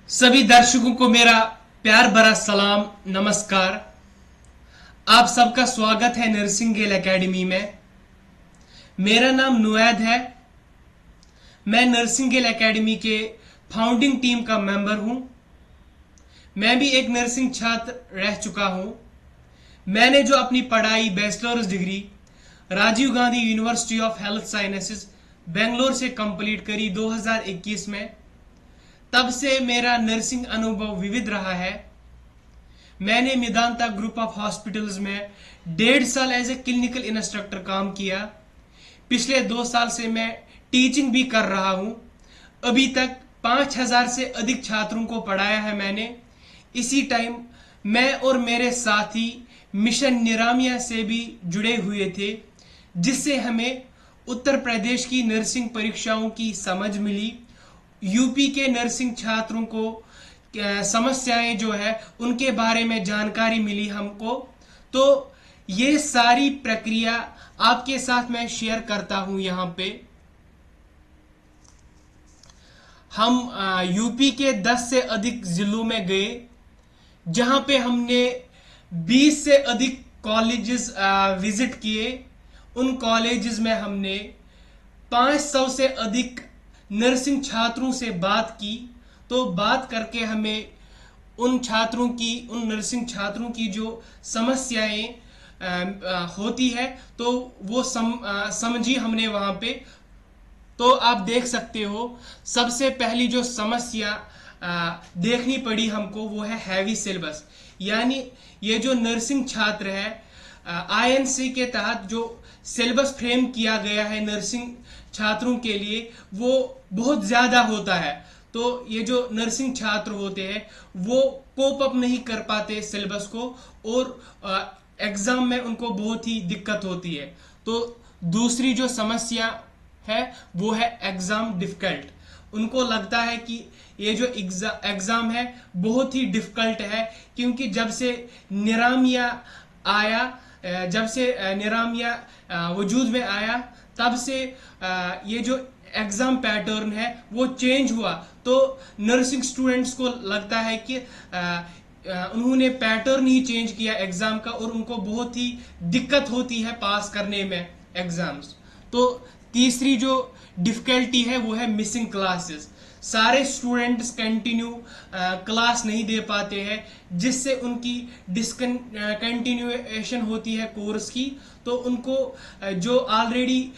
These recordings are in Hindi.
सभी दर्शकों को मेरा प्यार भरा सलाम नमस्कार। आप सबका स्वागत है नर्सिंगेल एकेडमी में। मेरा नाम नुवैद है। मैं नर्सिंगेल एकेडमी के फाउंडिंग टीम का मेंबर हूं। मैं भी एक नर्सिंग छात्र रह चुका हूं। मैंने जो अपनी पढ़ाई bachelors degree Rajiv Gandhi university of health sciences Bangalore से कंप्लीट करी 2021 में, तब से मेरा नर्सिंग अनुभव विविध रहा है। मैंने मेदांता ग्रुप ऑफ हॉस्पिटल्स में 1.5 साल एज ए क्लिनिकल इंस्ट्रक्टर काम किया। पिछले 2 साल से मैं टीचिंग भी कर रहा हूं। अभी तक 5,000 से अधिक छात्रों को पढ़ाया है मैंने। इसी टाइम मैं और मेरे साथी मिशन निरामिया से भी जुड़े हुए थे, जिससे हमें उत्तर प्रदेश की नर्सिंग परीक्षाओं की समझ मिली। यूपी के नर्सिंग छात्रों को समस्याएं जो है उनके बारे में जानकारी मिली हमको। तो ये सारी प्रक्रिया आपके साथ मैं शेयर करता हूं। यहाँ पे हम यूपी के 10 से अधिक जिलों में गए, जहां पे हमने 20 से अधिक कॉलेजेस विजिट किए। उन कॉलेजेस में हमने 500 से अधिक नर्सिंग छात्रों से बात की। तो बात करके हमें उन नर्सिंग छात्रों की जो समस्याएं होती है तो वो समझी हमने वहां पे। तो आप देख सकते हो, सबसे पहली जो समस्या देखनी पड़ी हमको वो है हैवी सिलेबस। यानी ये जो नर्सिंग छात्र है, आईएनसी के तहत जो सिलेबस फ्रेम किया गया है नर्सिंग छात्रों के लिए, वो बहुत ज्यादा होता है। तो ये जो नर्सिंग छात्र होते हैं वो कोप अप नहीं कर पाते सिलेबस को, और एग्जाम में उनको बहुत ही दिक्कत होती है। तो दूसरी जो समस्या है वो है एग्जाम डिफिकल्ट। उनको लगता है कि ये जो एग्जाम है बहुत ही डिफिकल्ट है, क्योंकि जब से निरामिया वजूद में आया, तब से ये जो एग्जाम पैटर्न है वो चेंज हुआ। तो नर्सिंग स्टूडेंट्स को लगता है कि उन्होंने पैटर्न ही चेंज किया एग्जाम का, और उनको बहुत ही दिक्कत होती है पास करने में एग्जाम्स। तो तीसरी जो डिफिकल्टी है वो है मिसिंग क्लासेस। सारे स्टूडेंट्स कंटिन्यू क्लास नहीं दे पाते हैं, जिससे उनकी डिसकंटिन्यूएशन होती है कोर्स की। तो उनको जो ऑलरेडी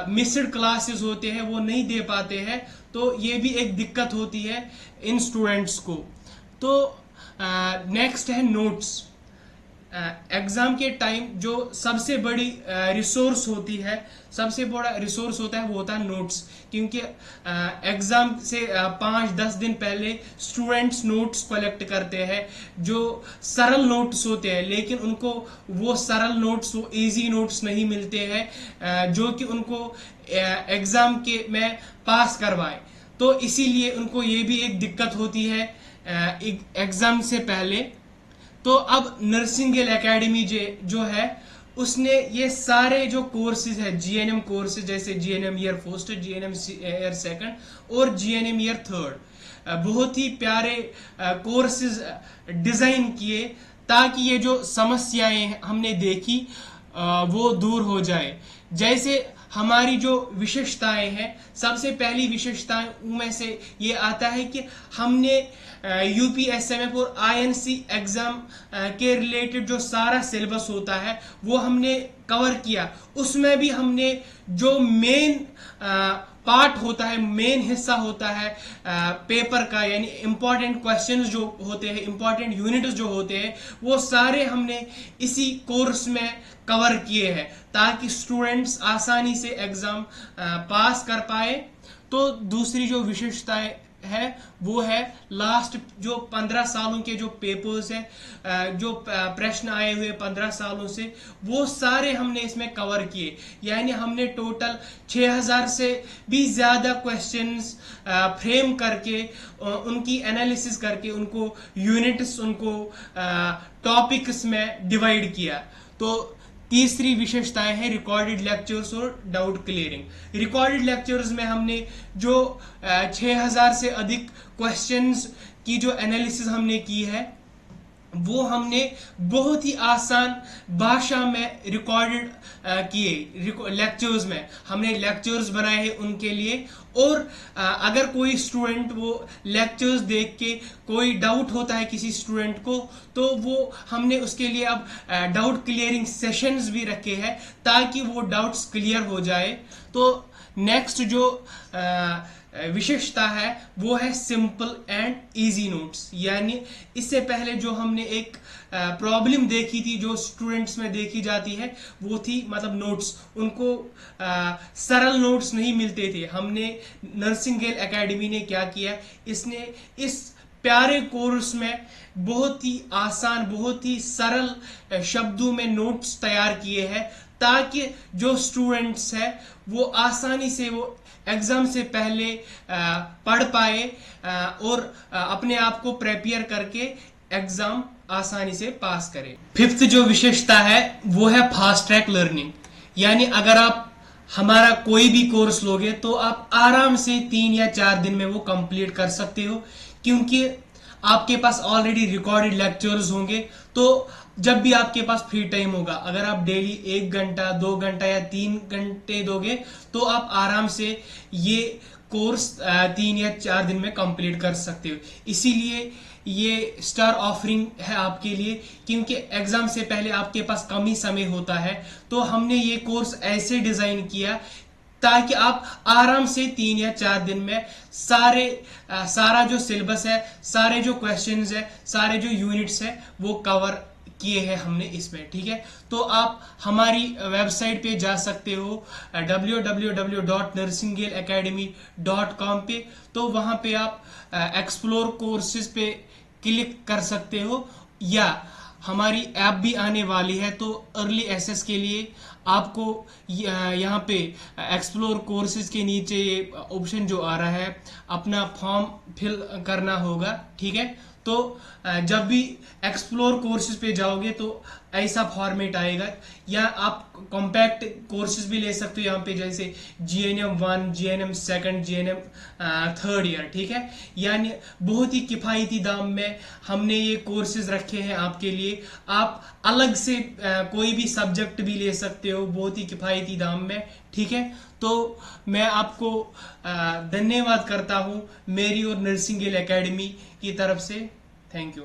मिस्ड क्लासेस होते हैं वो नहीं दे पाते हैं। तो ये भी एक दिक्कत होती है इन स्टूडेंट्स को। तो नेक्स्ट है नोट्स। एग्जाम के टाइम जो सबसे बड़ी रिसोर्स होती है, सबसे बड़ा रिसोर्स होता है वो होता है नोट्स। क्योंकि एग्जाम से 5-10 दिन पहले स्टूडेंट्स नोट्स कलेक्ट करते हैं, जो सरल नोट्स होते हैं, लेकिन उनको वो सरल नोट्स, वो इजी नोट्स नहीं मिलते हैं जो कि उनको एग्जाम के में पास करवाए। तो इसीलिए उनको ये भी एक दिक्कत होती है एग्जाम से पहले। तो अब नर्सिंगेल एकेडमी जो है उसने ये सारे जो कोर्सेज है, जीएनएम कोर्सेज, जैसे GNM year first, GNM year second और जीएनएम ईयर थर्ड, बहुत ही प्यारे कोर्सेज डिजाइन किए, ताकि ये जो समस्याएं हमने देखी वो दूर हो जाए। जैसे हमारी जो विशेषताएं हैं, सबसे पहली विशेषताएं में से ये आता है कि हमने यूपीएसएमएफ और आईएनसी एग्जाम के रिलेटेड जो सारा सिलेबस होता है वो हमने कवर किया। उसमें भी हमने जो मेन पार्ट होता है, मेन हिस्सा होता है पेपर का, यानी इंपॉर्टेंट क्वेश्चंस जो होते हैं, इंपॉर्टेंट यूनिट्स जो होते हैं, वो सारे हमने इसी कोर्स में कवर किए हैं, ताकि स्टूडेंट्स आसानी से एग्जाम पास कर पाए। तो दूसरी जो विशेषताएं है वो है लास्ट जो 15 सालों के जो पेपर्स हैं, जो प्रश्न आए हुए 15 सालों से, वो सारे हमने इसमें कवर किए। यानी हमने टोटल 6000 से भी ज्यादा क्वेश्चंस फ्रेम करके उनकी एनालिसिस करके उनको यूनिट्स, उनको टॉपिक्स में डिवाइड किया। तो तीसरी विशेषताएं हैं रिकॉर्डेड लेक्चर्स और डाउट क्लियरिंग। रिकॉर्डेड लेक्चर्स में हमने जो 6000 से अधिक क्वेश्चंस की जो एनालिसिस हमने की है वो हमने बहुत ही आसान भाषा में रिकॉर्डेड किए। लेक्चर्स में हमने लेक्चर्स बनाए हैं उनके लिए, और अगर कोई स्टूडेंट वो लेक्चर्स देख के कोई डाउट होता है किसी स्टूडेंट को, तो वो हमने उसके लिए अब डाउट क्लियरिंग सेशंस भी रखे हैं ताकि वो डाउट्स क्लियर हो जाए। तो नेक्स्ट जो विशेषता है वो है सिंपल एंड इजी नोट्स। यानी इससे पहले जो हमने एक प्रॉब्लम देखी थी जो स्टूडेंट्स में देखी जाती है वो थी मतलब नोट्स, उनको सरल नोट्स नहीं मिलते थे। हमने नर्सिंगेल एकेडमी ने क्या किया, इसने इस प्यारे कोर्स में बहुत ही आसान बहुत ही सरल शब्दों में नोट्स तैयार किए हैं ताकि जो स्टूडेंट्स है वो आसानी से वो एग्जाम से पहले पढ़ पाए और अपने आप को प्रिपेयर करके एग्जाम आसानी से पास करे। फिफ्थ जो विशेषता है वो है फास्ट ट्रैक लर्निंग। यानी अगर आप हमारा कोई भी कोर्स लोगे तो आप आराम से 3 या 4 दिन में वो कंप्लीट कर सकते हो, क्योंकि आपके पास ऑलरेडी रिकॉर्डेड लेक्चर्स होंगे। तो जब भी आपके पास फ्री टाइम होगा, अगर आप डेली 1 घंटा 2 घंटा या 3 घंटे दोगे तो आप आराम से ये कोर्स 3 या 4 दिन में कंप्लीट कर सकते हो। इसीलिए ये स्टार ऑफरिंग है आपके लिए, क्योंकि एग्जाम से पहले आपके पास कम ही समय होता है। तो हमने ये कोर्स ऐसे डिजाइन किया ताकि आप आराम से 3 या 4 दिन में सारा जो सिलेबस है, सारे जो क्वेश्चंस है, सारे जो यूनिट्स है वो कवर किए हैं हमने इसमें। ठीक है, तो आप हमारी वेबसाइट पे जा सकते हो www.nursingaleacademy.com पे। तो वहां पे आप एक्सप्लोर कोर्सेज पे क्लिक कर सकते हो, या हमारी ऐप भी आने वाली है तो अर्ली एक्सेस के लिए आपको यहाँ पे एक्सप्लोर कोर्सेज के नीचे ये ऑप्शन जो आ रहा है अपना फॉर्म फिल करना होगा। ठीक है, तो जब भी एक्सप्लोर कोर्सेज पे जाओगे तो ऐसा फॉर्मेट आएगा, या आप कॉम्पैक्ट कोर्सेज भी ले सकते हो यहाँ पे, जैसे GNM 1, GNM 2, GNM 3rd year. ठीक है, यानी बहुत ही किफायती दाम में हमने ये कोर्सेज रखे हैं आपके लिए। आप अलग से कोई भी सब्जेक्ट भी ले सकते हो बहुत ही किफायती दाम में। ठीक है, तो मैं आपको धन्यवाद करता हूँ मेरी और नर्सिंगेल एकेडमी की तरफ से। Thank you.